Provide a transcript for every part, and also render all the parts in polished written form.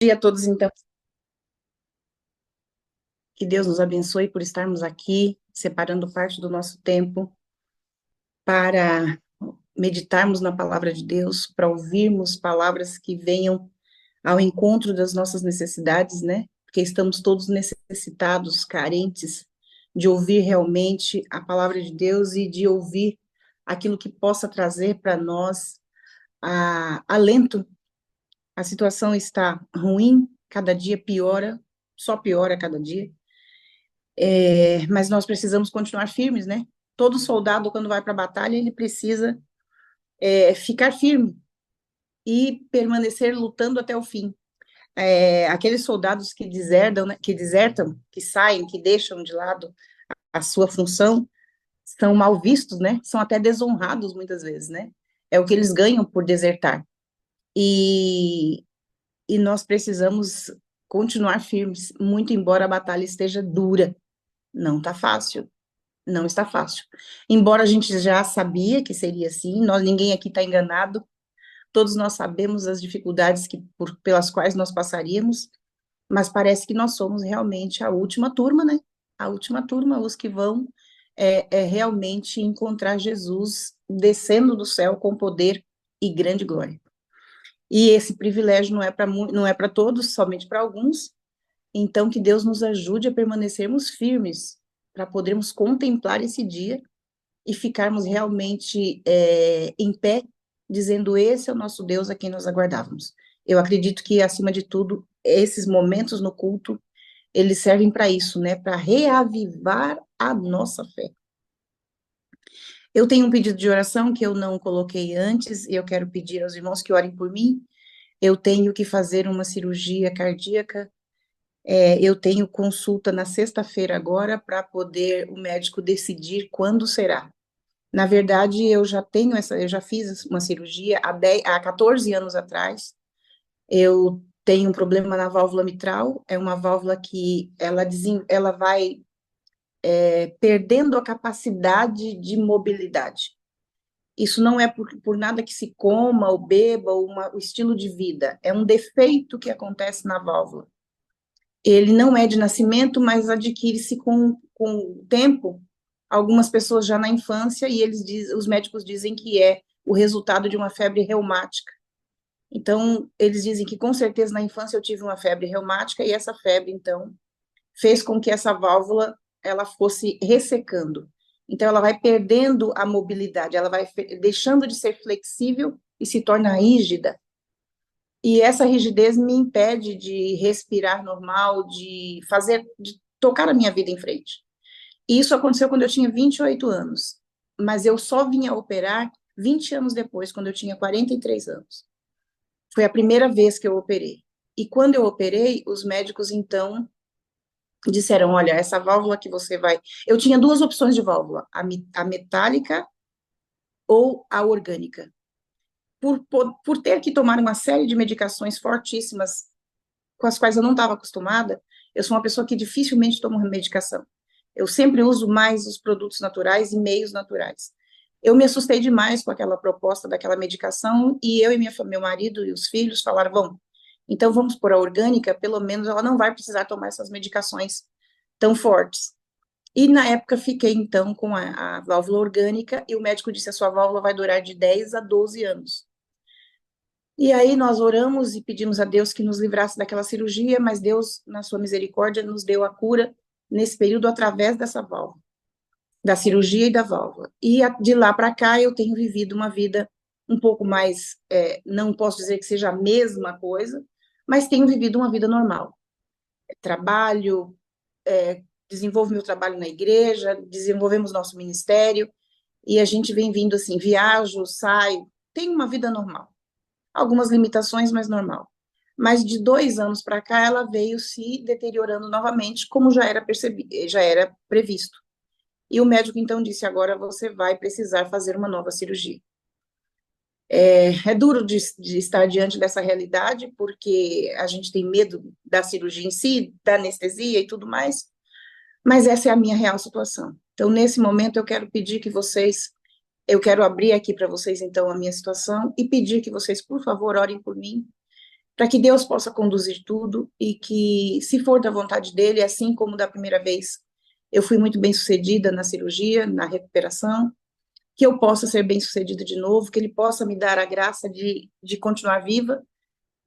Dia a todos, então, que Deus nos abençoe por estarmos aqui, separando parte do nosso tempo para meditarmos na palavra de Deus, para ouvirmos palavras que venham ao encontro das nossas necessidades, né? Porque estamos todos necessitados, carentes de ouvir realmente a palavra de Deus e de ouvir aquilo que possa trazer para nós alento. A situação está ruim, cada dia piora, só piora cada dia. Mas nós precisamos continuar firmes, né? Todo soldado, quando vai para a batalha, ele precisa ficar firme e permanecer lutando até o fim. Aqueles soldados que desertam, né, que saem, que deixam de lado a sua função, são mal vistos, né? São até desonrados muitas vezes, né? É o que eles ganham por desertar. E, e nós precisamos continuar firmes, muito embora a batalha esteja dura. Não está fácil. Não está fácil. Embora a gente já sabia que seria assim, ninguém aqui está enganado, todos nós sabemos as dificuldades pelas quais nós passaríamos, mas parece que nós somos realmente a última turma, né? A última turma, os que vão realmente encontrar Jesus descendo do céu com poder e grande glória. E esse privilégio não é para todos, somente para alguns. Então, que Deus nos ajude a permanecermos firmes para podermos contemplar esse dia e ficarmos realmente em pé, dizendo: esse é o nosso Deus a quem nós aguardávamos. Eu acredito que, acima de tudo, esses momentos no culto, eles servem para isso, né? Para reavivar a nossa fé. Eu tenho um pedido de oração que eu não coloquei antes, e eu quero pedir aos irmãos que orem por mim. Eu tenho que fazer uma cirurgia cardíaca. Eu tenho consulta na sexta-feira agora para poder o médico decidir quando será. Na verdade, eu já fiz uma cirurgia há 14 anos atrás. Eu tenho um problema na válvula mitral, é uma válvula que ela vai perdendo a capacidade de mobilidade. Isso não é por nada que se coma ou beba, ou o estilo de vida, é um defeito que acontece na válvula. Ele não é de nascimento, mas adquire-se com o tempo. Algumas pessoas já na infância, e os médicos dizem que é o resultado de uma febre reumática. Então, eles dizem que com certeza na infância eu tive uma febre reumática, e essa febre, então, fez com que essa válvula ela fosse ressecando. Então, ela vai perdendo a mobilidade, ela vai deixando de ser flexível e se torna rígida. E essa rigidez me impede de respirar normal, de tocar a minha vida em frente. E isso aconteceu quando eu tinha 28 anos, mas eu só vim a operar 20 anos depois, quando eu tinha 43 anos. Foi a primeira vez que eu operei. E quando eu operei, os médicos, então, disseram: olha, essa válvula que você vai. Eu tinha duas opções de válvula, a metálica ou a orgânica. Por ter que tomar uma série de medicações fortíssimas com as quais eu não estava acostumada, eu sou uma pessoa que dificilmente toma medicação. Eu sempre uso mais os produtos naturais e meios naturais. Eu me assustei demais com aquela proposta daquela medicação, e eu e meu marido e os filhos falaram: bom, então vamos por a orgânica, pelo menos ela não vai precisar tomar essas medicações tão fortes. E na época fiquei então com a válvula orgânica, e o médico disse: a sua válvula vai durar de 10 a 12 anos. E aí nós oramos e pedimos a Deus que nos livrasse daquela cirurgia, mas Deus, na sua misericórdia, nos deu a cura nesse período através dessa válvula, da cirurgia e da válvula. E de lá para cá eu tenho vivido uma vida um pouco mais, não posso dizer que seja a mesma coisa, mas tenho vivido uma vida normal. Trabalho, desenvolvo meu trabalho na igreja, desenvolvemos nosso ministério, e a gente vem vindo assim, viajo, saio, tenho uma vida normal. Algumas limitações, mas normal. Mas de 2 anos para cá, ela veio se deteriorando novamente, como já era previsto. E o médico então disse: agora você vai precisar fazer uma nova cirurgia. É duro de estar diante dessa realidade, porque a gente tem medo da cirurgia em si, da anestesia e tudo mais, mas essa é a minha real situação. Então, nesse momento, eu quero abrir aqui para vocês, então, a minha situação, e pedir que vocês, por favor, orem por mim, para que Deus possa conduzir tudo e que, se for da vontade dele, assim como da primeira vez, eu fui muito bem sucedida na cirurgia, na recuperação, que eu possa ser bem sucedida de novo, que ele possa me dar a graça de continuar viva,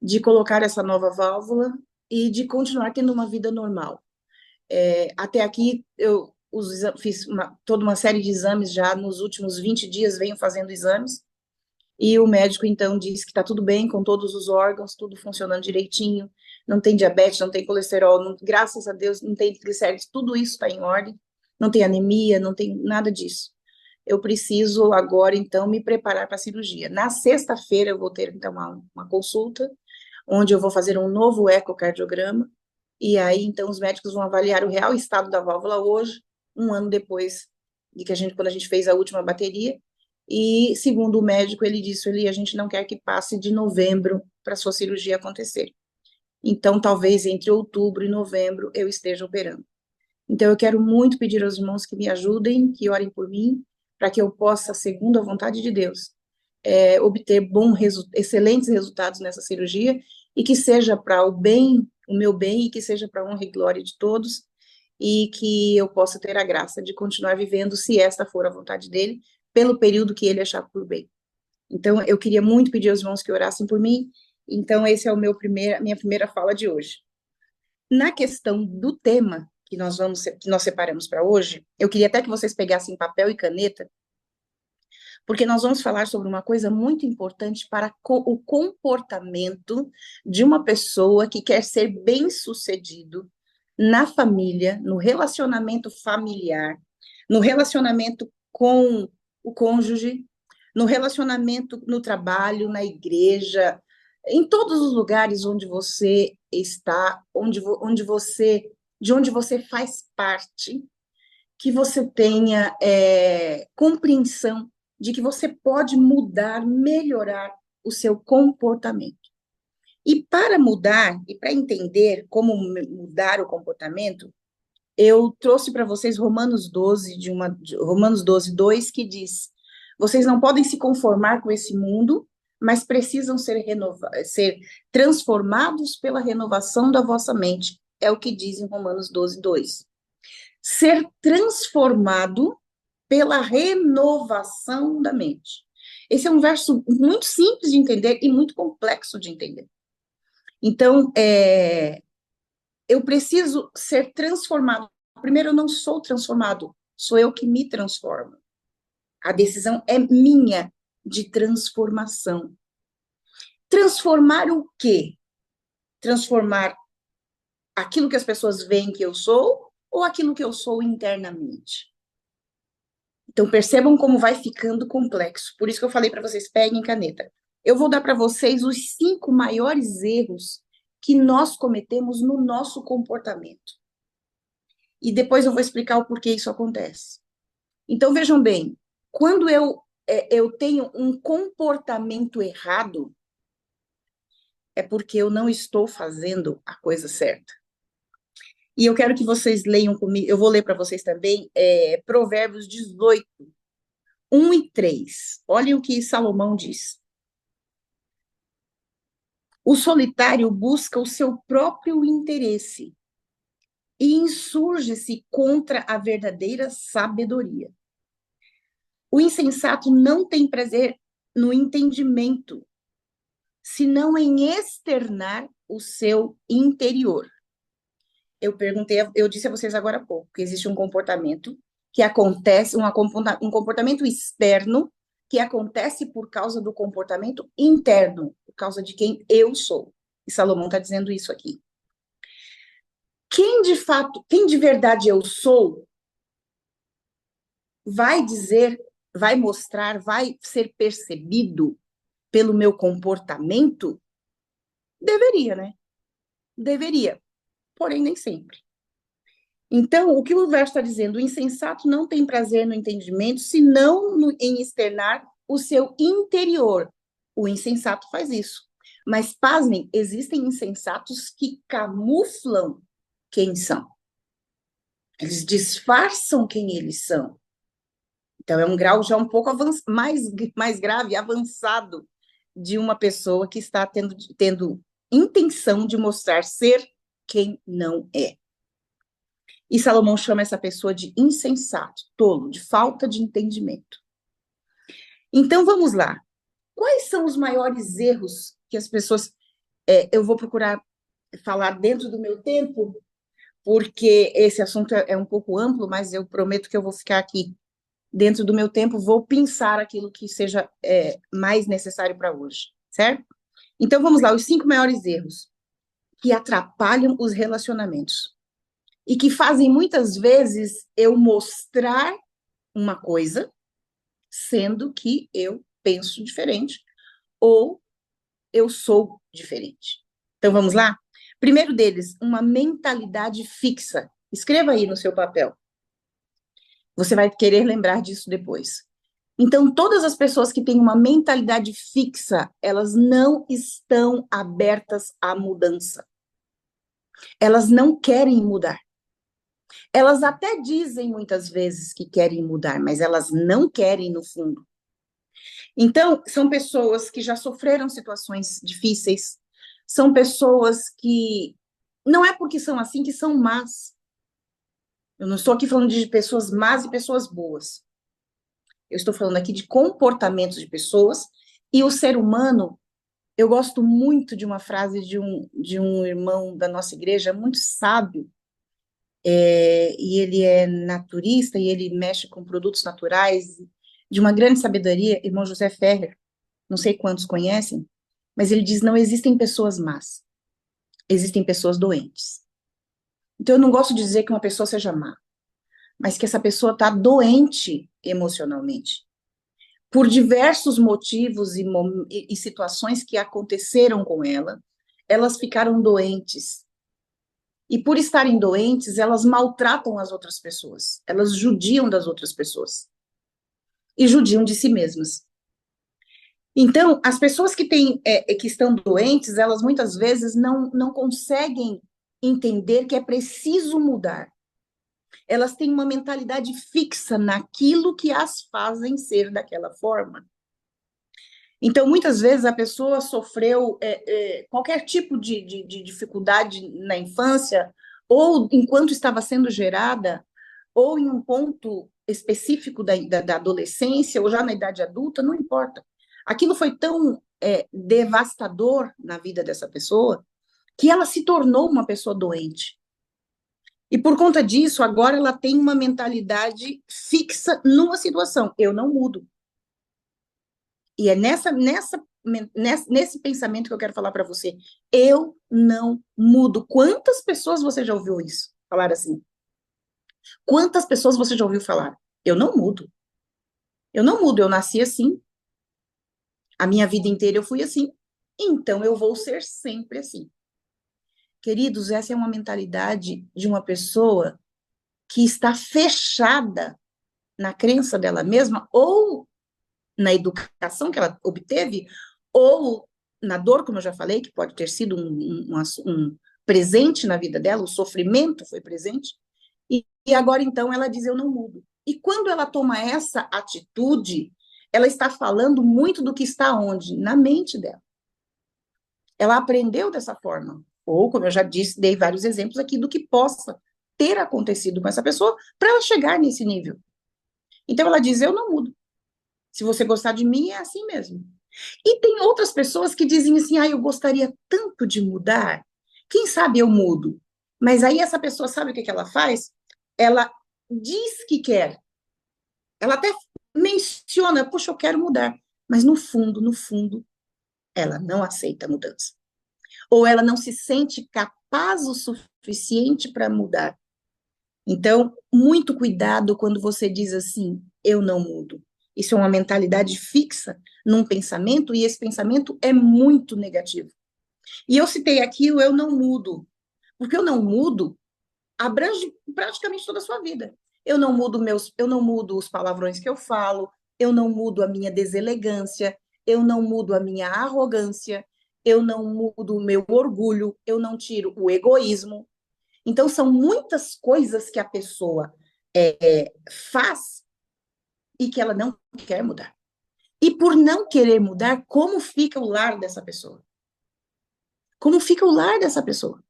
de colocar essa nova válvula e de continuar tendo uma vida normal. Até aqui, eu fiz toda uma série de exames já nos últimos 20 dias, venho fazendo exames, e o médico, então, disse que está tudo bem com todos os órgãos, tudo funcionando direitinho, não tem diabetes, não tem colesterol, graças a Deus, não tem triglicérides, tudo isso está em ordem, não tem anemia, não tem nada disso. Eu preciso agora, então, me preparar para a cirurgia. Na sexta-feira, eu vou ter, então, uma consulta, onde eu vou fazer um novo ecocardiograma, e aí, então, os médicos vão avaliar o real estado da válvula hoje, um ano depois de quando a gente fez a última bateria, e, segundo o médico, ele disse, a gente não quer que passe de novembro para a sua cirurgia acontecer. Então, talvez entre outubro e novembro eu esteja operando. Então, eu quero muito pedir aos irmãos que me ajudem, que orem por mim, para que eu possa, segundo a vontade de Deus, obter excelentes resultados nessa cirurgia e que seja para o meu bem, e que seja para a honra e glória de todos, e que eu possa ter a graça de continuar vivendo, se esta for a vontade dele, pelo período que ele achar por bem. Então, eu queria muito pedir aos irmãos que orassem por mim. Então, esse é minha primeira fala de hoje. Na questão do tema que nós separamos para hoje, eu queria até que vocês pegassem papel e caneta, porque nós vamos falar sobre uma coisa muito importante para o comportamento de uma pessoa que quer ser bem-sucedido na família, no relacionamento familiar, no relacionamento com o cônjuge, no relacionamento no trabalho, na igreja, em todos os lugares onde você está, de onde você faz parte, que você tenha compreensão de que você pode mudar, melhorar o seu comportamento. E para mudar, e para entender como mudar o comportamento, eu trouxe para vocês Romanos 12, Romanos 12, 2, que diz, vocês não podem se conformar com esse mundo, mas precisam ser transformados pela renovação da vossa mente. É o que diz em Romanos 12, 2. Ser transformado pela renovação da mente. Esse é um verso muito simples de entender e muito complexo de entender. Então, eu preciso ser transformado. Primeiro, eu não sou transformado, sou eu que me transformo. A decisão é minha de transformação. Transformar o quê? Transformar aquilo que as pessoas veem que eu sou ou aquilo que eu sou internamente? Então, percebam como vai ficando complexo. Por isso que eu falei para vocês, peguem caneta. Eu vou dar para vocês os 5 maiores erros que nós cometemos no nosso comportamento. E depois eu vou explicar o porquê isso acontece. Então, vejam bem, quando eu tenho um comportamento errado, é porque eu não estou fazendo a coisa certa. E eu quero que vocês leiam comigo, eu vou ler para vocês também, Provérbios 18, 1 e 3. Olhem o que Salomão diz. O solitário busca o seu próprio interesse e insurge-se contra a verdadeira sabedoria. O insensato não tem prazer no entendimento, senão em externar o seu interior. Eu disse a vocês agora há pouco que existe um comportamento que acontece, um comportamento externo que acontece por causa do comportamento interno, por causa de quem eu sou. E Salomão está dizendo isso aqui. Quem de verdade eu sou, vai dizer, vai mostrar, vai ser percebido pelo meu comportamento? Deveria, né? Deveria, porém nem sempre. Então, o que o verso está dizendo? O insensato não tem prazer no entendimento, senão em externar o seu interior. O insensato faz isso. Mas, pasmem, existem insensatos que camuflam quem são. Eles disfarçam quem eles são. Então, é um grau já um pouco mais grave, avançado, de uma pessoa que está tendo intenção de mostrar ser quem não é. E Salomão chama essa pessoa de insensato, tolo, de falta de entendimento. Então vamos lá. Quais são os maiores erros que as pessoas. Eu vou procurar falar dentro do meu tempo, porque esse assunto é um pouco amplo, mas eu prometo que eu vou ficar aqui dentro do meu tempo, vou pensar aquilo que seja mais necessário para hoje, certo? Então vamos lá, os 5 maiores erros que atrapalham os relacionamentos e que fazem muitas vezes eu mostrar uma coisa, sendo que eu penso diferente ou eu sou diferente. Então vamos lá? Primeiro deles, uma mentalidade fixa. Escreva aí no seu papel. Você vai querer lembrar disso depois. Então, todas as pessoas que têm uma mentalidade fixa, elas não estão abertas à mudança. Elas não querem mudar. Elas até dizem muitas vezes que querem mudar, mas elas não querem no fundo. Então, são pessoas que já sofreram situações difíceis, são pessoas que não é porque são assim que são más. Eu não estou aqui falando de pessoas más e pessoas boas. Eu estou falando aqui de comportamentos de pessoas e o ser humano. Eu gosto muito de uma frase de um irmão da nossa igreja, muito sábio, e ele é naturista e ele mexe com produtos naturais, de uma grande sabedoria, irmão José Ferrer. Não sei quantos conhecem, mas ele diz: não existem pessoas más, existem pessoas doentes. Então, eu não gosto de dizer que uma pessoa seja má, mas que essa pessoa está doente emocionalmente, por diversos motivos e situações que aconteceram com ela, elas ficaram doentes. E por estarem doentes, elas maltratam as outras pessoas, elas judiam das outras pessoas e judiam de si mesmas. Então, as pessoas que estão doentes, elas muitas vezes não conseguem entender que é preciso mudar. Elas têm uma mentalidade fixa naquilo que as fazem ser daquela forma. Então, muitas vezes a pessoa sofreu qualquer tipo de dificuldade na infância, ou enquanto estava sendo gerada, ou em um ponto específico da adolescência, ou já na idade adulta, não importa. Aquilo foi tão devastador na vida dessa pessoa, que ela se tornou uma pessoa doente. E por conta disso, agora ela tem uma mentalidade fixa numa situação. Eu não mudo. E é nesse pensamento que eu quero falar para você. Eu não mudo. Quantas pessoas você já ouviu isso? Falar assim? Quantas pessoas você já ouviu falar? Eu não mudo. Eu não mudo. Eu nasci assim. A minha vida inteira eu fui assim. Então eu vou ser sempre assim. Queridos, essa é uma mentalidade de uma pessoa que está fechada na crença dela mesma ou na educação que ela obteve, ou na dor, como eu já falei, que pode ter sido um presente na vida dela, o sofrimento foi presente, e agora então ela diz: eu não mudo. E quando ela toma essa atitude, ela está falando muito do que está onde? Na mente dela. Ela aprendeu dessa forma. Ou, como eu já disse, dei vários exemplos aqui do que possa ter acontecido com essa pessoa para ela chegar nesse nível. Então ela diz: eu não mudo. Se você gostar de mim, é assim mesmo. E tem outras pessoas que dizem assim: eu gostaria tanto de mudar, quem sabe eu mudo. Mas aí essa pessoa sabe o que ela faz? Ela diz que quer. Ela até menciona: puxa, eu quero mudar. Mas no fundo, ela não aceita a mudança. Ou ela não se sente capaz o suficiente para mudar. Então, muito cuidado quando você diz assim: eu não mudo. Isso é uma mentalidade fixa num pensamento, e esse pensamento é muito negativo. E eu citei aqui o eu não mudo, porque eu não mudo abrange praticamente toda a sua vida. Eu não mudo os palavrões que eu falo, eu não mudo a minha deselegância, eu não mudo a minha arrogância, eu não mudo o meu orgulho, eu não tiro o egoísmo. Então, são muitas coisas que a pessoa faz e que ela não quer mudar. E por não querer mudar, como fica o lar dessa pessoa? como fica o lar dessa pessoa?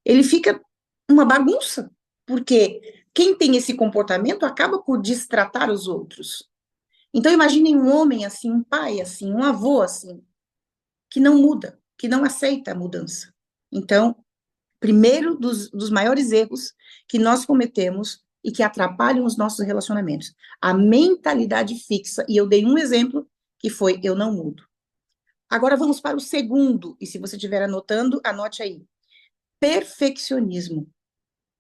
Ele fica uma bagunça, porque quem tem esse comportamento acaba por destratar os outros. Então, imaginem um homem assim, um pai assim, um avô assim, que não muda, que não aceita a mudança. Então, primeiro dos maiores erros que nós cometemos e que atrapalham os nossos relacionamentos, a mentalidade fixa, e eu dei um exemplo, que foi eu não mudo. Agora vamos para o segundo, e se você estiver anotando, anote aí. Perfeccionismo.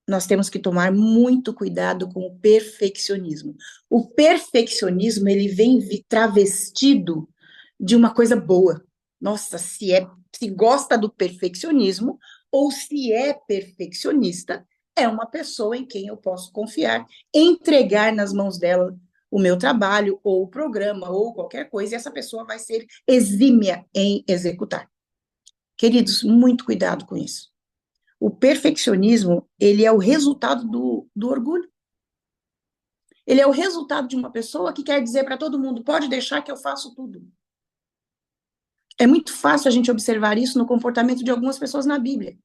Nós temos que tomar muito cuidado com o perfeccionismo. O perfeccionismo, ele vem travestido de uma coisa boa. Nossa, se gosta do perfeccionismo ou se é perfeccionista, é uma pessoa em quem eu posso confiar, entregar nas mãos dela o meu trabalho ou o programa ou qualquer coisa, e essa pessoa vai ser exímia em executar. Queridos, muito cuidado com isso. O perfeccionismo, ele é o resultado do orgulho. Ele é o resultado de uma pessoa que quer dizer para todo mundo, pode deixar que eu faço tudo. É muito fácil a gente observar isso no comportamento de algumas pessoas na Bíblia.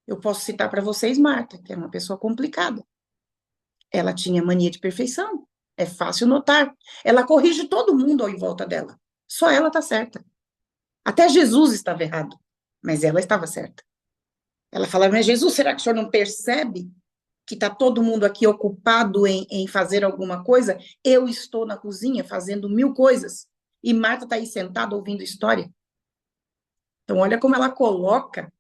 Eu posso citar para vocês Marta, que é uma pessoa complicada. Ela tinha mania de perfeição. É fácil notar. Ela corrige todo mundo em volta dela. Só ela está certa. Até Jesus estava errado, mas ela estava certa. Ela falava, mas Jesus, será que o senhor não percebe que está todo mundo aqui ocupado em fazer alguma coisa? Eu estou na cozinha fazendo 1000 coisas e Marta está aí sentada ouvindo história. Então, olha como ela coloca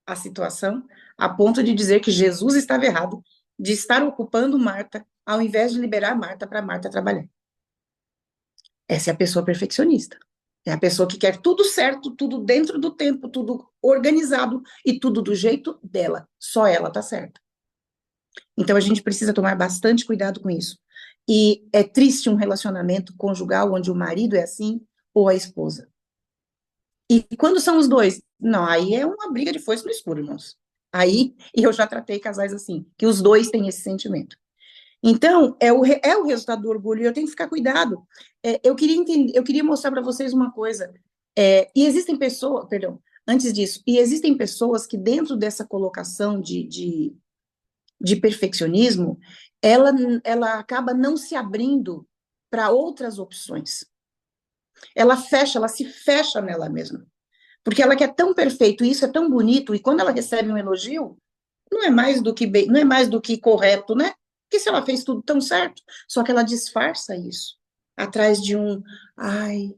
a situação a ponto de dizer que Jesus estava errado de estar ocupando Marta ao invés de liberar Marta para Marta trabalhar. Essa é a pessoa perfeccionista. É a pessoa que quer tudo certo, tudo dentro do tempo, tudo organizado e tudo do jeito dela. Só ela está certa. Então a gente precisa tomar bastante cuidado com isso. E é triste um relacionamento conjugal onde o marido é assim ou a esposa. E quando são os dois? Não, aí é uma briga de foice no escuro, irmãos. Aí, e eu já tratei casais assim, que os dois têm esse sentimento. Então, é o resultado do orgulho, e eu tenho que ficar cuidado. Eu queria mostrar para vocês uma coisa. E existem pessoas, perdão, antes disso, e existem pessoas que dentro dessa colocação de perfeccionismo, ela, ela acaba não se abrindo para outras opções. Ela se fecha nela mesma. Porque ela quer tão perfeito, e isso é tão bonito, e quando ela recebe um elogio, não é mais do que não é mais do que correto, né? Porque se ela fez tudo tão certo, só que ela disfarça isso atrás de ai,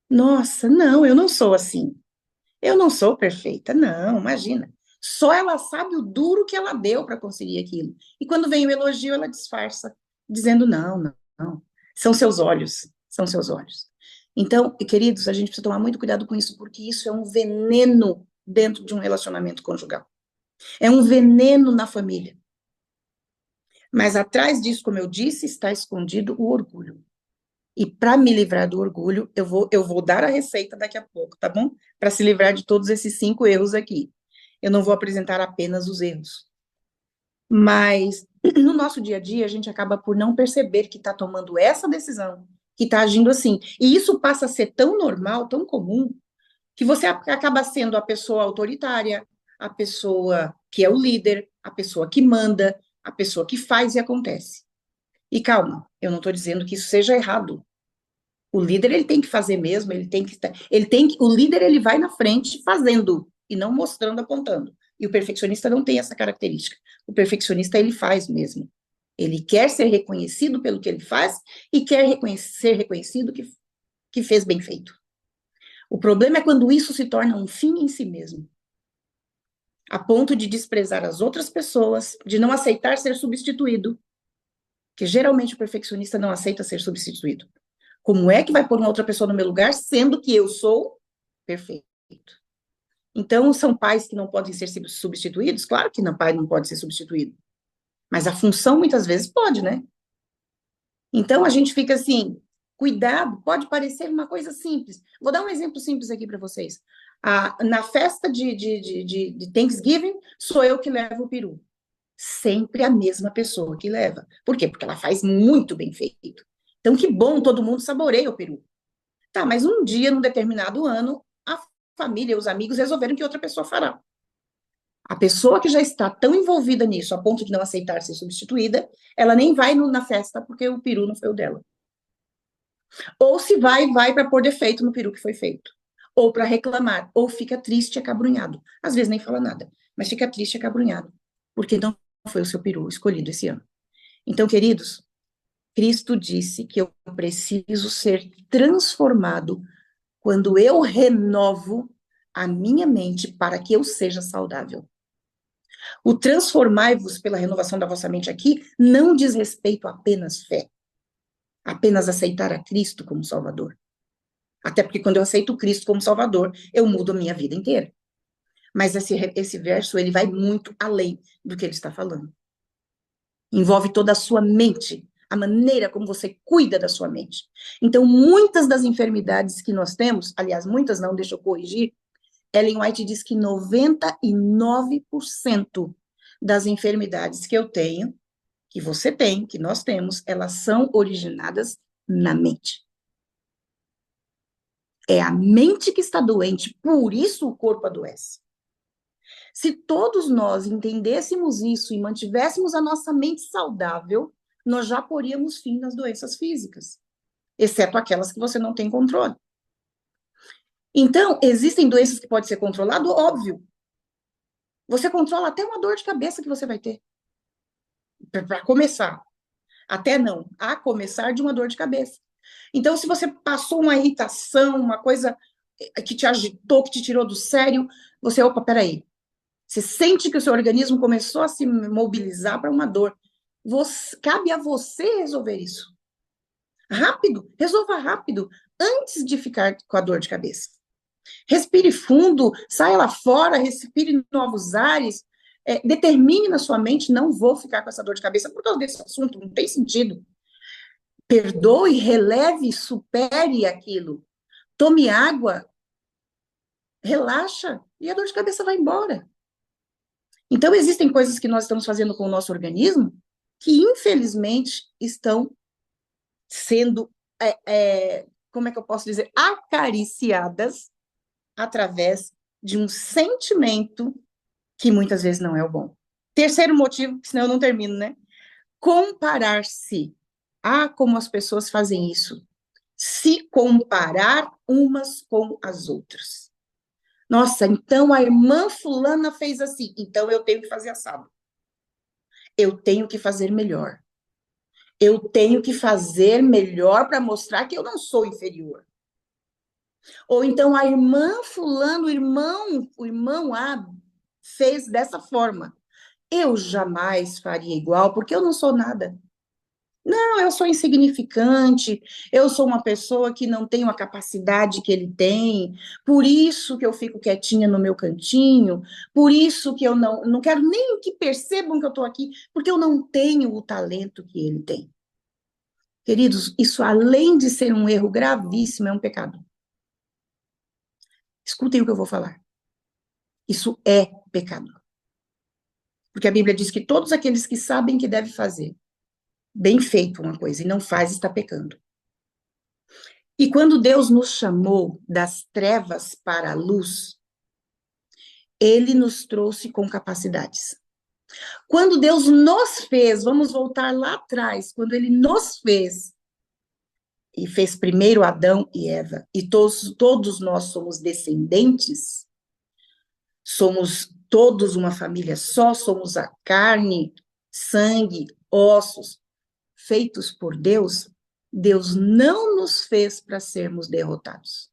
nossa, não, eu não sou assim. Eu não sou perfeita, não, imagina. Só ela sabe o duro que ela deu para conseguir aquilo. E quando vem o elogio, ela disfarça, dizendo: não, não, não. São seus olhos, são seus olhos. Então, queridos, a gente precisa tomar muito cuidado com isso, porque isso é um veneno dentro de um relacionamento conjugal. É um veneno na família. Mas atrás disso, como eu disse, está escondido o orgulho. E para me livrar do orgulho, eu vou dar a receita daqui a pouco, tá bom? Para se livrar de todos esses 5 erros aqui. Eu não vou apresentar apenas os erros. Mas no nosso dia a dia, a gente acaba por não perceber que está tomando essa decisão, que está agindo assim. E isso passa a ser tão normal, tão comum, que você acaba sendo a pessoa autoritária, a pessoa que é o líder, a pessoa que manda, a pessoa que faz e acontece. E calma, eu não estou dizendo que isso seja errado. O líder ele tem que fazer mesmo, o líder ele vai na frente fazendo e não mostrando, apontando. E o perfeccionista não tem essa característica. O perfeccionista ele faz mesmo. Ele quer ser reconhecido pelo que ele faz e quer ser reconhecido que fez bem feito. O problema é quando isso se torna um fim em si mesmo, a ponto de desprezar as outras pessoas, de não aceitar ser substituído, que geralmente o perfeccionista não aceita ser substituído. Como é que vai pôr uma outra pessoa no meu lugar, sendo que eu sou perfeito? Então, são pais que não podem ser substituídos? Claro que não, pai não pode ser substituído. Mas a função, muitas vezes, pode, né? Então, a gente fica assim, cuidado, pode parecer uma coisa simples. Vou dar um exemplo simples aqui para vocês. Na festa de Thanksgiving, sou eu que levo o peru. Sempre a mesma pessoa que leva. Por quê? Porque ela faz muito bem feito. Então, que bom, todo mundo saboreia o peru. Tá, mas um dia, num determinado ano, família, os amigos resolveram que outra pessoa fará. A pessoa que já está tão envolvida nisso, a ponto de não aceitar ser substituída, ela nem vai na festa porque o peru não foi o dela. Ou se vai, vai para pôr defeito no peru que foi feito. Ou para reclamar, ou fica triste e acabrunhado. Às vezes nem fala nada, mas fica triste e acabrunhado, porque não foi o seu peru escolhido esse ano. Então, queridos, Cristo disse que eu preciso ser transformado quando eu renovo a minha mente para que eu seja saudável. O transformai-vos pela renovação da vossa mente aqui não diz respeito a apenas fé, apenas aceitar a Cristo como Salvador. Até porque quando eu aceito Cristo como Salvador, eu mudo a minha vida inteira. Mas esse verso, ele vai muito além do que ele está falando. Envolve toda a sua mente, a maneira como você cuida da sua mente. Então, muitas das enfermidades que nós temos, aliás, muitas não, deixa eu corrigir, Ellen White diz que 99% das enfermidades que eu tenho, que você tem, que nós temos, elas são originadas na mente. É a mente que está doente, por isso o corpo adoece. Se todos nós entendêssemos isso e mantivéssemos a nossa mente saudável, nós já poríamos fim nas doenças físicas, exceto aquelas que você não tem controle. Então, existem doenças que podem ser controladas, óbvio. Você controla até uma dor de cabeça que você vai ter. Para começar. Até não. A começar de uma dor de cabeça. Então, se você passou uma irritação, uma coisa que te agitou, que te tirou do sério, você, opa, peraí. Você sente que o seu organismo começou a se mobilizar para uma dor. Cabe a você resolver isso. Rápido, resolva rápido, antes de ficar com a dor de cabeça. Respire fundo, saia lá fora, respire novos ares, determine na sua mente, não vou ficar com essa dor de cabeça por causa desse assunto, não tem sentido. Perdoe, releve, supere aquilo. Tome água, relaxa e a dor de cabeça vai embora. Então, existem coisas que nós estamos fazendo com o nosso organismo que, infelizmente, estão sendo, como é que eu posso dizer, acariciadas através de um sentimento que muitas vezes não é o bom. Terceiro motivo, senão eu não termino, né? Comparar-se. Ah, como as pessoas fazem isso. Se comparar umas com as outras. Nossa, então a irmã fulana fez assim, então eu tenho que fazer assado. Eu tenho que fazer melhor. Eu tenho que fazer melhor para mostrar que eu não sou inferior. Ou então a irmã fulano, o irmão A fez dessa forma. Eu jamais faria igual, porque eu não sou nada. Não, eu sou insignificante, eu sou uma pessoa que não tem a capacidade que ele tem, por isso que eu fico quietinha no meu cantinho, por isso que eu não quero nem que percebam que eu estou aqui, porque eu não tenho o talento que ele tem. Queridos, isso além de ser um erro gravíssimo, é um pecado. Escutem o que eu vou falar. Isso é pecado. Porque a Bíblia diz que todos aqueles que sabem que deve fazer, bem feito uma coisa, e não faz, está pecando. E quando Deus nos chamou das trevas para a luz, Ele nos trouxe com capacidades. Quando Deus nos fez, vamos voltar lá atrás, quando Ele nos fez, e fez primeiro Adão e Eva, e todos nós somos descendentes, somos todos uma família só, somos a carne, sangue, ossos, feitos por Deus, Deus não nos fez para sermos derrotados.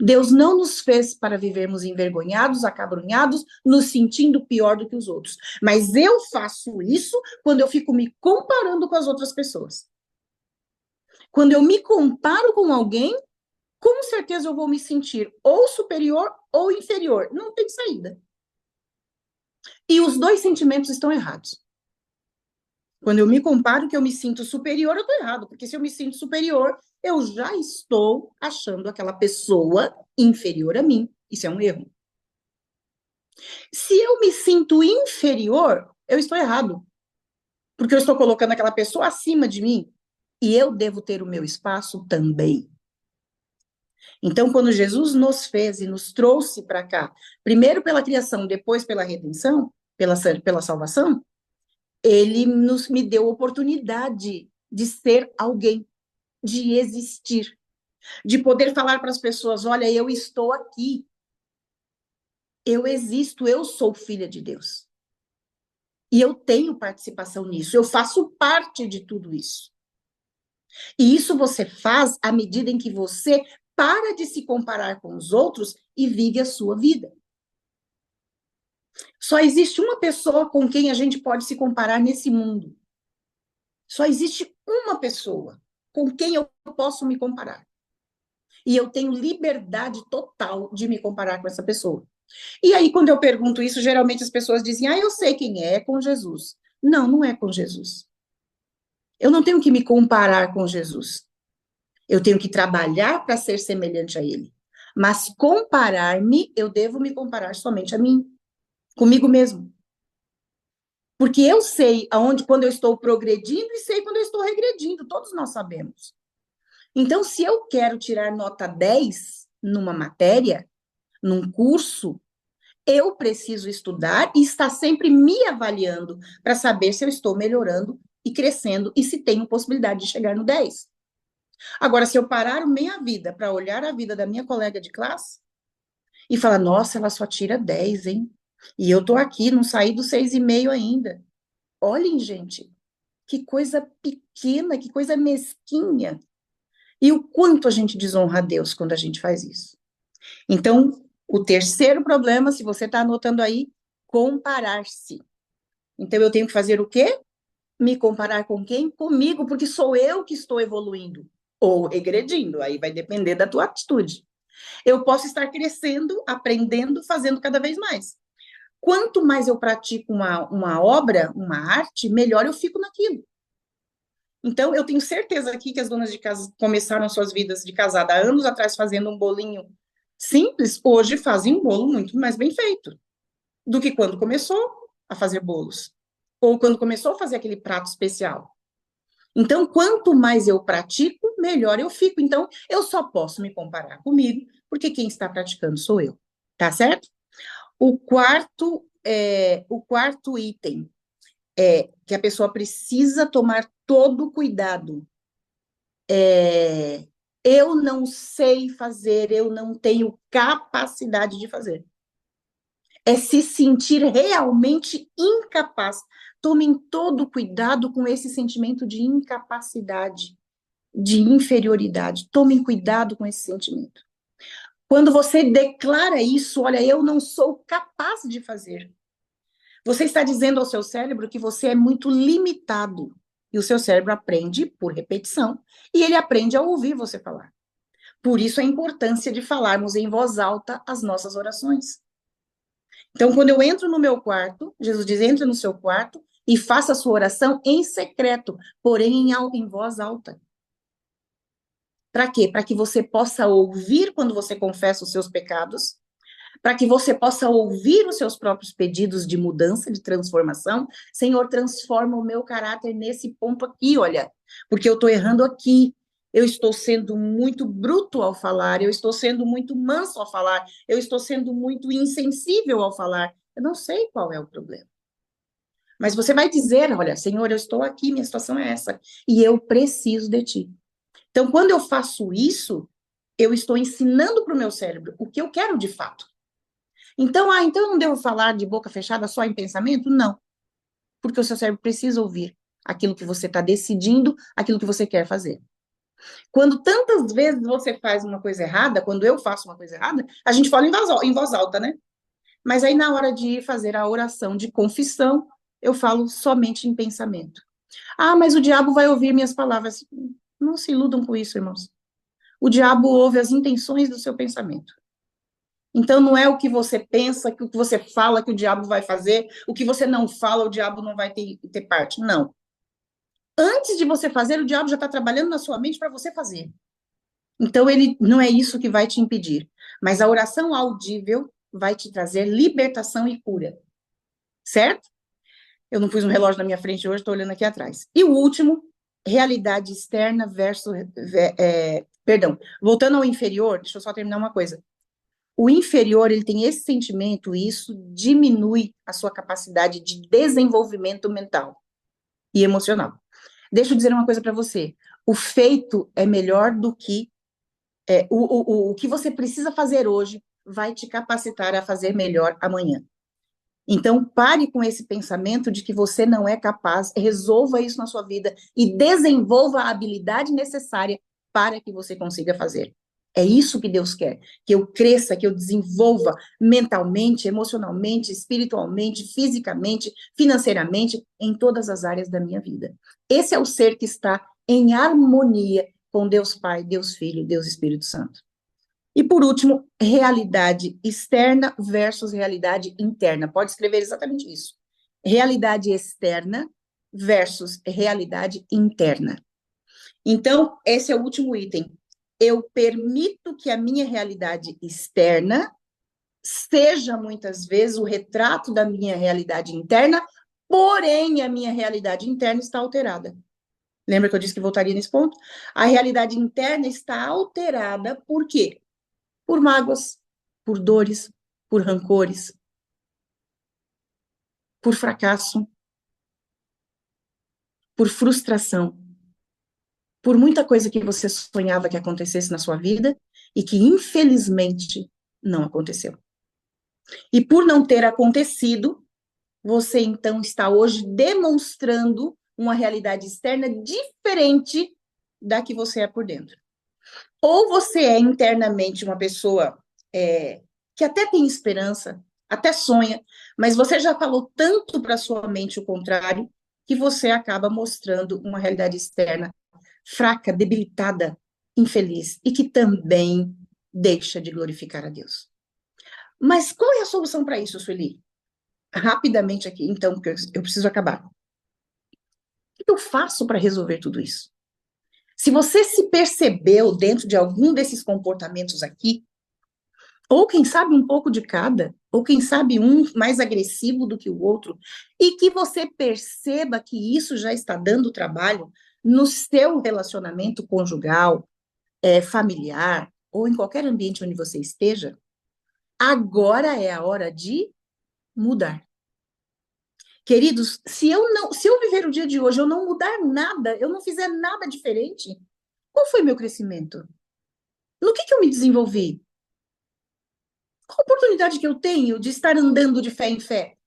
Deus não nos fez para vivermos envergonhados, acabrunhados, nos sentindo pior do que os outros. Mas eu faço isso quando eu fico me comparando com as outras pessoas. Quando eu me comparo com alguém, com certeza eu vou me sentir ou superior ou inferior. Não tem saída. E os dois sentimentos estão errados. Quando eu me comparo que eu me sinto superior, eu estou errado. Porque se eu me sinto superior, eu já estou achando aquela pessoa inferior a mim. Isso é um erro. Se eu me sinto inferior, eu estou errado. Porque eu estou colocando aquela pessoa acima de mim. E eu devo ter o meu espaço também. Então, quando Jesus nos fez e nos trouxe para cá, primeiro pela criação, depois pela redenção, pela salvação, ele me deu oportunidade de ser alguém, de existir, de poder falar para as pessoas: olha, eu estou aqui, eu existo, eu sou filha de Deus. E eu tenho participação nisso, eu faço parte de tudo isso. E isso você faz à medida em que você para de se comparar com os outros e vive a sua vida. Só existe uma pessoa com quem a gente pode se comparar nesse mundo. Só existe uma pessoa com quem eu posso me comparar. E eu tenho liberdade total de me comparar com essa pessoa. E aí, quando eu pergunto isso, geralmente as pessoas dizem: ah, eu sei quem é com Jesus. Não, não é com Jesus. Eu não tenho que me comparar com Jesus. Eu tenho que trabalhar para ser semelhante a ele. Mas comparar-me, eu devo me comparar somente a mim, comigo mesmo. Porque eu sei aonde, quando eu estou progredindo e sei quando eu estou regredindo, todos nós sabemos. Então, se eu quero tirar nota 10 numa matéria, num curso, eu preciso estudar e estar sempre me avaliando para saber se eu estou melhorando e crescendo e se tenho possibilidade de chegar no 10. Agora, se eu parar minha vida para olhar a vida da minha colega de classe e falar: nossa, ela só tira 10, hein? E eu tô aqui, não saí do 6,5 ainda. Olhem, gente, que coisa pequena, que coisa mesquinha. E o quanto a gente desonra a Deus quando a gente faz isso. Então, o terceiro problema, se você está anotando aí, comparar-se. Então, eu tenho que fazer o quê? Me comparar com quem? Comigo, porque sou eu que estou evoluindo ou regredindo, aí vai depender da tua atitude. Eu posso estar crescendo, aprendendo, fazendo cada vez mais. Quanto mais eu pratico uma obra, uma arte, melhor eu fico naquilo. Então, eu tenho certeza aqui que as donas de casa começaram suas vidas de casada há anos atrás fazendo um bolinho simples, hoje fazem um bolo muito mais bem feito do que quando começou a fazer bolos, ou quando começou a fazer aquele prato especial. Então, quanto mais eu pratico, melhor eu fico. Então, eu só posso me comparar comigo, porque quem está praticando sou eu. Tá certo? O quarto item é que a pessoa precisa tomar todo o cuidado. Eu não sei fazer, eu não tenho capacidade de fazer. É se sentir realmente incapaz. Tomem todo cuidado com esse sentimento de incapacidade, de inferioridade. Tomem cuidado com esse sentimento. Quando você declara isso: olha, eu não sou capaz de fazer, você está dizendo ao seu cérebro que você é muito limitado. E o seu cérebro aprende por repetição, e ele aprende a ouvir você falar. Por isso a importância de falarmos em voz alta as nossas orações. Então, quando eu entro no meu quarto, Jesus diz: entra no seu quarto e faça a sua oração em secreto, porém em voz alta. Para quê? Para que você possa ouvir quando você confessa os seus pecados, para que você possa ouvir os seus próprios pedidos de mudança, de transformação. Senhor, transforma o meu caráter nesse ponto aqui, olha, porque eu estou errando aqui. Eu estou sendo muito bruto ao falar, eu estou sendo muito manso ao falar, eu estou sendo muito insensível ao falar. Eu não sei qual é o problema. Mas você vai dizer: olha, Senhor, eu estou aqui, minha situação é essa, e eu preciso de ti. Então, quando eu faço isso, eu estou ensinando para o meu cérebro o que eu quero de fato. Então, então eu não devo falar de boca fechada só em pensamento? Não, porque o seu cérebro precisa ouvir aquilo que você está decidindo, aquilo que você quer fazer. Quando tantas vezes você faz uma coisa errada, quando eu faço uma coisa errada, a gente fala em voz alta, né? Mas aí na hora de fazer a oração de confissão, eu falo somente em pensamento. Ah, mas o diabo vai ouvir minhas palavras. Não se iludam com isso, irmãos. O diabo ouve as intenções do seu pensamento. Então, não é o que você pensa, que o que você fala que o diabo vai fazer, o que você não fala, o diabo não vai ter parte. Não. Antes de você fazer, o diabo já está trabalhando na sua mente para você fazer. Então, ele não é isso que vai te impedir. Mas a oração audível vai te trazer libertação e cura. Certo? Eu não pus um relógio na minha frente hoje, estou olhando aqui atrás. E o último, realidade externa versus Perdão, voltando ao inferior, deixa eu só terminar uma coisa. O inferior, ele tem esse sentimento, e isso diminui a sua capacidade de desenvolvimento mental e emocional. Deixa eu dizer uma coisa para você. O feito é melhor do que... o que você precisa fazer hoje vai te capacitar a fazer melhor amanhã. Então, pare com esse pensamento de que você não é capaz, resolva isso na sua vida e desenvolva a habilidade necessária para que você consiga fazer. É isso que Deus quer, que eu cresça, que eu desenvolva mentalmente, emocionalmente, espiritualmente, fisicamente, financeiramente, em todas as áreas da minha vida. Esse é o ser que está em harmonia com Deus Pai, Deus Filho, Deus Espírito Santo. E, por último, realidade externa versus realidade interna. Pode escrever exatamente isso. Realidade externa versus realidade interna. Então, esse é o último item. Eu permito que a minha realidade externa seja, muitas vezes, o retrato da minha realidade interna, porém, a minha realidade interna está alterada. Lembra que eu disse que voltaria nesse ponto? A realidade interna está alterada, por quê? Por mágoas, por dores, por rancores, por fracasso, por frustração, por muita coisa que você sonhava que acontecesse na sua vida e que, infelizmente, não aconteceu. E por não ter acontecido, você, então, está hoje demonstrando uma realidade externa diferente da que você é por dentro. Ou você é internamente uma pessoa que até tem esperança, até sonha, mas você já falou tanto para sua mente o contrário, que você acaba mostrando uma realidade externa fraca, debilitada, infeliz, e que também deixa de glorificar a Deus. Mas qual é a solução para isso, Sueli? Rapidamente aqui, então, porque eu preciso acabar. O que eu faço para resolver tudo isso? Se você se percebeu dentro de algum desses comportamentos aqui, ou quem sabe um pouco de cada, ou quem sabe um mais agressivo do que o outro, e que você perceba que isso já está dando trabalho no seu relacionamento conjugal, familiar, ou em qualquer ambiente onde você esteja, agora é a hora de mudar. Queridos, se eu viver o dia de hoje, eu não mudar nada, eu não fizer nada diferente, qual foi meu crescimento? No que eu me desenvolvi? Qual a oportunidade que eu tenho de estar andando de fé em fé?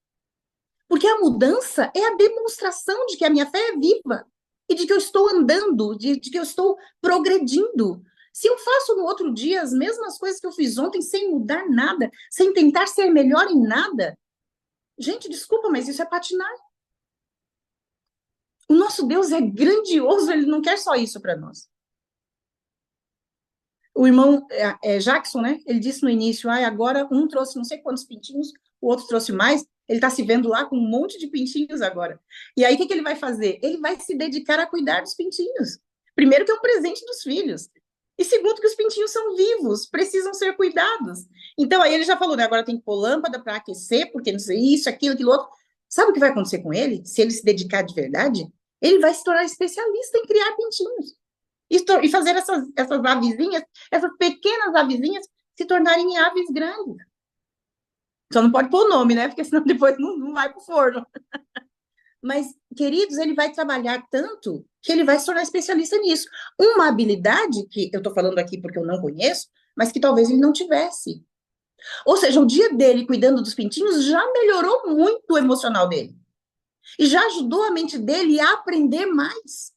Porque a mudança é a demonstração de que a minha fé é viva e de que eu estou andando, de que eu estou progredindo. Se eu faço no outro dia as mesmas coisas que eu fiz ontem, sem mudar nada, sem tentar ser melhor em nada, gente, desculpa, mas isso é patinar. O nosso Deus é grandioso, ele não quer só isso para nós. O irmão Jackson, né? Ele disse no início, agora um trouxe não sei quantos pintinhos, o outro trouxe mais. Ele está se vendo lá com um monte de pintinhos agora. E aí, o que ele vai fazer? Ele vai se dedicar a cuidar dos pintinhos. Primeiro, que é um presente dos filhos. E segundo, que os pintinhos são vivos, precisam ser cuidados. Então, aí ele já falou, né? Agora tem que pôr lâmpada para aquecer, porque não sei isso, aquilo outro. Sabe o que vai acontecer com ele? Se ele se dedicar de verdade, ele vai se tornar especialista em criar pintinhos. E fazer essas avezinhas, essas pequenas avezinhas, se tornarem aves grandes. Só não pode pôr o nome, né? Porque senão depois não vai para o forno. Mas, queridos, ele vai trabalhar tanto que ele vai se tornar especialista nisso. Uma habilidade que eu estou falando aqui porque eu não conheço, mas que talvez ele não tivesse. Ou seja, o dia dele cuidando dos pintinhos já melhorou muito o emocional dele. E já ajudou a mente dele a aprender mais.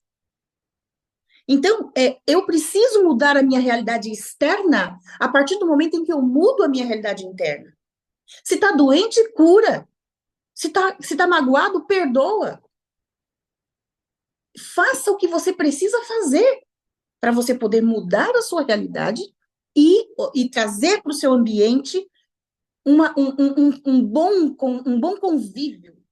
Então, eu preciso mudar a minha realidade externa a partir do momento em que eu mudo a minha realidade interna. Se está doente, cura. Se tá magoado, perdoa. Faça o que você precisa fazer para você poder mudar a sua realidade e trazer para o seu ambiente um bom convívio.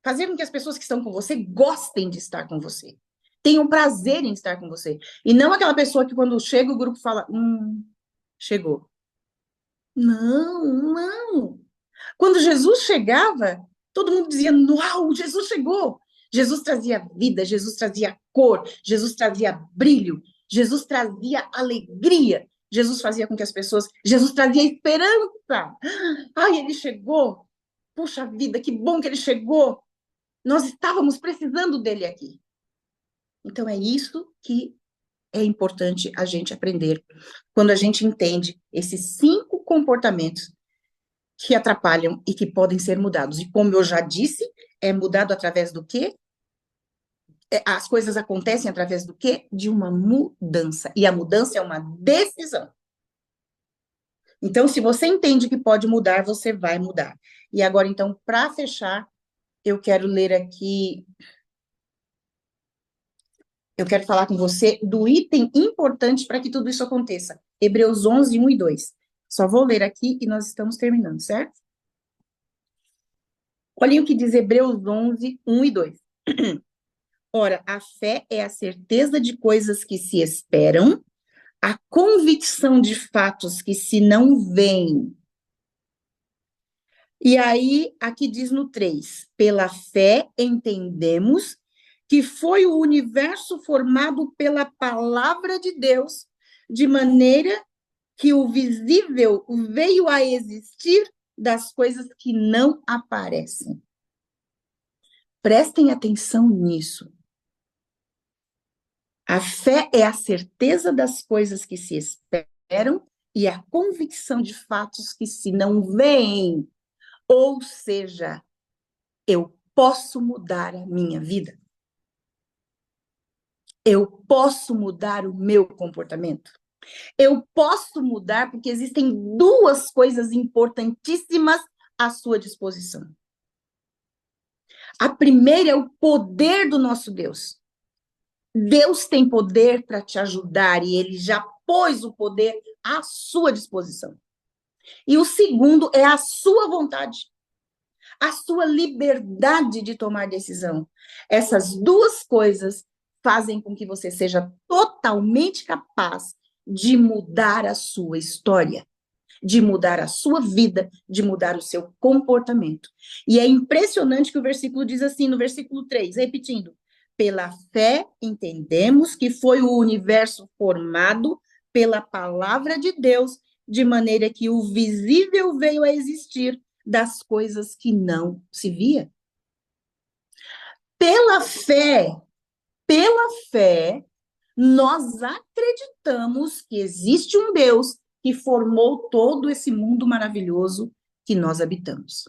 Fazer com que as pessoas que estão com você gostem de estar com você. Tenham prazer em estar com você. E não aquela pessoa que quando chega o grupo fala, chegou. Não, não. Quando Jesus chegava, todo mundo dizia, uau, Jesus chegou. Jesus trazia vida, Jesus trazia cor, Jesus trazia brilho. Jesus trazia alegria. Jesus fazia com que as pessoas... Jesus trazia esperança. Ai, ele chegou. Puxa vida, que bom que ele chegou. Nós estávamos precisando dele aqui. Então, é isso que é importante a gente aprender quando a gente entende esses 5 comportamentos que atrapalham e que podem ser mudados. E como eu já disse, é mudado através do quê? As coisas acontecem através do quê? De uma mudança. E a mudança é uma decisão. Então, se você entende que pode mudar, você vai mudar. E agora, então, para fechar, eu quero ler aqui, eu quero falar com você do item importante para que tudo isso aconteça. Hebreus 11, 1 e 2. Só vou ler aqui e nós estamos terminando, certo? Olhem o que diz Hebreus 11, 1 e 2. Ora, a fé é a certeza de coisas que se esperam, a convicção de fatos que se não veem. E aí, aqui diz no 3, pela fé entendemos que foi o universo formado pela palavra de Deus, de maneira que o visível veio a existir das coisas que não aparecem. Prestem atenção nisso. A fé é a certeza das coisas que se esperam e a convicção de fatos que se não veem. Ou seja, eu posso mudar a minha vida. Eu posso mudar o meu comportamento. Eu posso mudar porque existem 2 coisas importantíssimas à sua disposição. A primeira é o poder do nosso Deus. Deus tem poder para te ajudar e ele já pôs o poder à sua disposição. E o segundo é a sua vontade, a sua liberdade de tomar decisão. Essas 2 coisas fazem com que você seja totalmente capaz de mudar a sua história, de mudar a sua vida, de mudar o seu comportamento. E é impressionante que o versículo diz assim, no versículo 3, repetindo, pela fé entendemos que foi o universo formado pela palavra de Deus, de maneira que o visível veio a existir das coisas que não se via. Pela fé, nós acreditamos que existe um Deus que formou todo esse mundo maravilhoso que nós habitamos.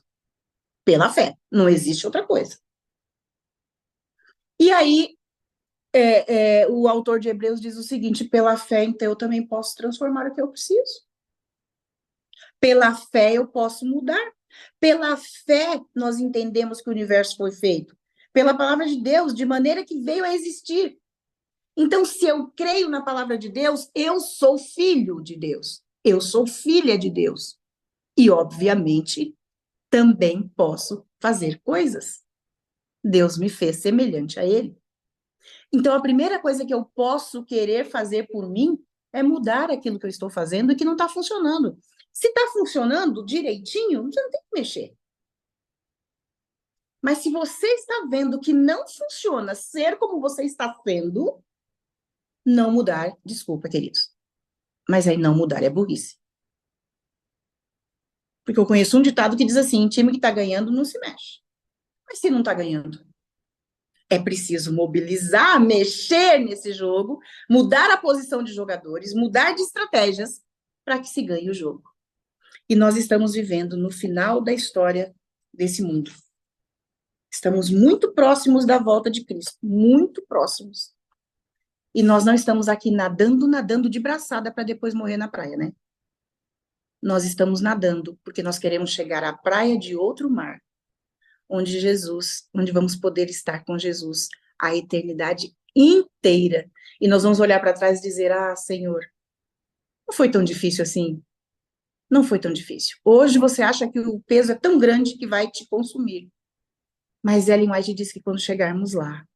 Pela fé, não existe outra coisa. E aí, o autor de Hebreus diz o seguinte, pela fé, então, eu também posso transformar o que eu preciso. Pela fé, eu posso mudar. Pela fé, nós entendemos que o universo foi feito. Pela palavra de Deus, de maneira que veio a existir. Então, se eu creio na palavra de Deus, eu sou filho de Deus. Eu sou filha de Deus. E, obviamente, também posso fazer coisas. Deus me fez semelhante a Ele. Então, a primeira coisa que eu posso querer fazer por mim é mudar aquilo que eu estou fazendo e que não está funcionando. Se está funcionando direitinho, você não tem que mexer. Mas se você está vendo que não funciona ser como você está sendo, não mudar, desculpa, queridos. Mas aí não mudar é burrice. Porque eu conheço um ditado que diz assim, time que está ganhando não se mexe. Mas se não está ganhando, é preciso mobilizar, mexer nesse jogo, mudar a posição de jogadores, mudar de estratégias para que se ganhe o jogo. E nós estamos vivendo no final da história desse mundo. Estamos muito próximos da volta de Cristo, muito próximos. E nós não estamos aqui nadando de braçada para depois morrer na praia, né? Nós estamos nadando porque nós queremos chegar à praia de outro mar, onde vamos poder estar com Jesus a eternidade inteira. E nós vamos olhar para trás e dizer, Senhor, não foi tão difícil assim. Não foi tão difícil. Hoje você acha que o peso é tão grande que vai te consumir. Mas Ellen White diz que quando chegarmos lá,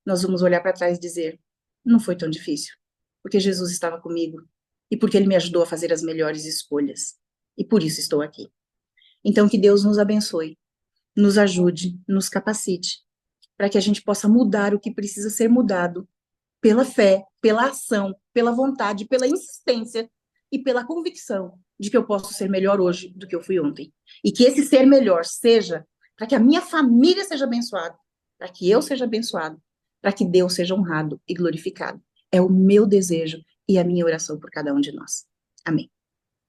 nós vamos olhar para trás e dizer, não foi tão difícil, porque Jesus estava comigo e porque ele me ajudou a fazer as melhores escolhas. E por isso estou aqui. Então que Deus nos abençoe, nos ajude, nos capacite, para que a gente possa mudar o que precisa ser mudado pela fé, pela ação, pela vontade, pela insistência e pela convicção de que eu posso ser melhor hoje do que eu fui ontem. E que esse ser melhor seja para que a minha família seja abençoada, para que eu seja abençoado, para que Deus seja honrado e glorificado. É o meu desejo e a minha oração por cada um de nós. Amém.